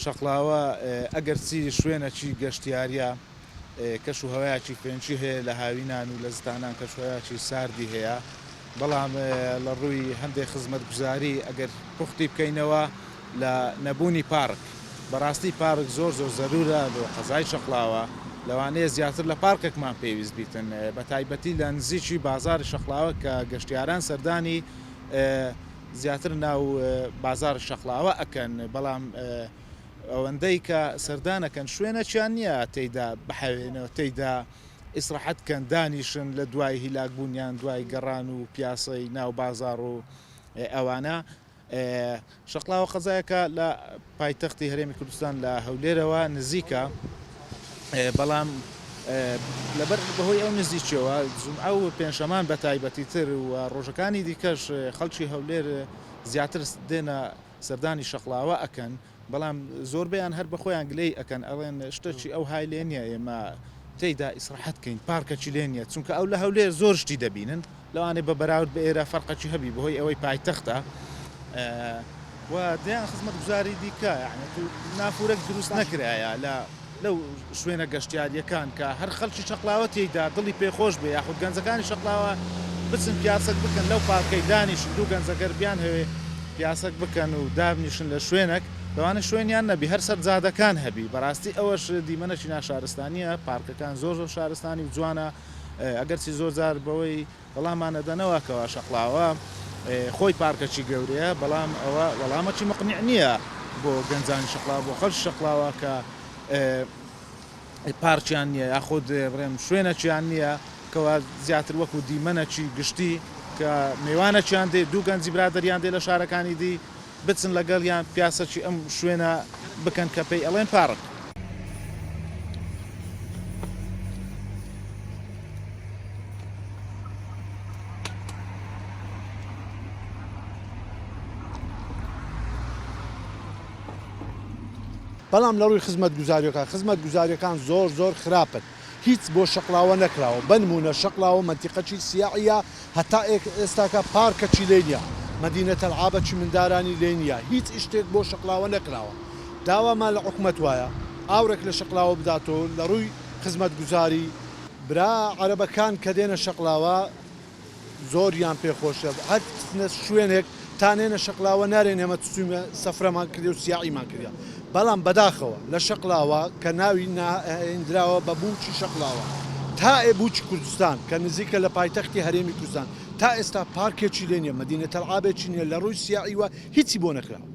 شەقڵاوە ئەگەرچی شوێنەکی گەشتیاریە کەش و هەوایەکی پێنجی هەیە لە هاوینان و لە زستانان کەشوەیەکی ساردی هەیە بەڵام لە ڕووی هەندێک خزمەتگوزاری ئەگەر پوختی بکەینەوە لە نەبوونی پارک بەڕاستی پارک زۆر زۆر زەرورە بۆ قەزای شەقڵاوە لەوانەیە زیاتر لە پارکێکمان پێویست بیتن بە تایبەتی لە نزیکی بازاری شەقڵاوە کە گەشتیاران سەردانی زیاتر ناو بازار شەقڵاوە ئەکەن بەڵام ئەوەندەی کە سەردانەکەن شوێنەچیان نییە تێیدا بحەوێنەوە تێیدا ئیسراحەتکەن دانیشن لە دوای هیلاکبوونیان دوای گەڕان و پیاسەی ناو بازار و ئەوانە شەقڵاوە قەزایەکە لە پایتەختی هەرێمی کوردستان لە هەولێرەوە نزیکە بەڵام لەبەر بەهۆی ئەو نزیکەوە ئەو پێنجشەمان بە تایبەتی تر و ڕۆژەکانی دیکەش خەڵکی هەولێر زیاتر دێنە سەردانی شەقڵاوە ئەکەن بەڵام زۆربیان هەر بەخۆیان گلەی ئەکەن ئەڵێن شتێکی ئەو های لێ نییە ئێمە تێیدا ئیسراحەتکەین پارکەکی لێ نییە چونکە ئەو لە هەولێر زۆر شتی دەبینن لەوانێ بە بەراورد بە ئێرە فەرقەکی هەبی بەهۆی ئەوەی پایتەختە و دەیان خزمەتگوزاری دیکە یعنی نافورەك دروست نەکرایە لەو شوێنە گەشتیاریەکان کە هەر خەڵکی شەقڵاوە تێیدا دڵی پێخۆش بێ یاخود گەنجەکانی شەقڵاوە بچن پیاسەک بکەن لەو پارکەی دانیشن دوو گەنجەگەر بیان هەوێ پیاسەک بکەن و دابنیشن لە شوێنێک لەوانە شوێنیان نەبی هەر سەرجادەکان هەبی بەڕاستی ئەوەش دیمەنەکی ناشارستانیە پارکەکان زۆر زۆر شارستانی و جوانە ئەگەرچی زۆر جار بەوەی وەڵامانە دەنەوەکەوە شەقڵاوە خۆی پارکەکی گەورەیە بەڵام ئەوە وەڵامەکی مقنیع نییە بۆ گەنجانی شەقڵاوە بۆ خەڵکی شەقڵاوە کە پارچیان نییە یاخود بڵێم شوێنەکیان نییە کەوا زیاتر وەکو دیمەنەکی گشتی کە میوانەکیان دێ دوو گەنجی برادریان دێ لە شارەکانی دی بچن لەگەڵیان پیاسەکی ئەم شوێنە بکەن کە پێی ئەڵێن پارک. بەڵام لە ڕووی خزمەتگوزاریەکان زۆر خراپن هیچ بۆ شەقڵاوە نەکراوە بنمونە شەقڵاوە منتیقەکی سیاحیە هەتا ئێستاکە پارکەکی لێ نییە مدینە تەلعابەکی مندارانی لێ نییە هیچ شتێک بۆ شەقڵاوە نەکراوە داوامان لە حکومەت وایە ئاورێک لە شەقڵاوە بداتەوە لە ڕووی خزمەتگوزاری برا عەرەبەکان کە دێنە شەقڵاوە زۆریان پێخۆشە هەر شوێنێک تانێنە شەقڵاوە نارێن ئێمە چوومە سەفرەمان کردی و سیاحیمان کردە بەڵام بەداخەوە لە شەقڵاوە کە ناوی هێنراوە بە بووکی شەقڵاوە تا بووکی کوردستان کە نزیکە لە پایتەختی هەرێمی کوردستان تا ئێستا پارکێکی لێ نییە مدینە تەلعابێکی نییە لە ڕووی سیاحیوە هیچی بۆ نەکراوە.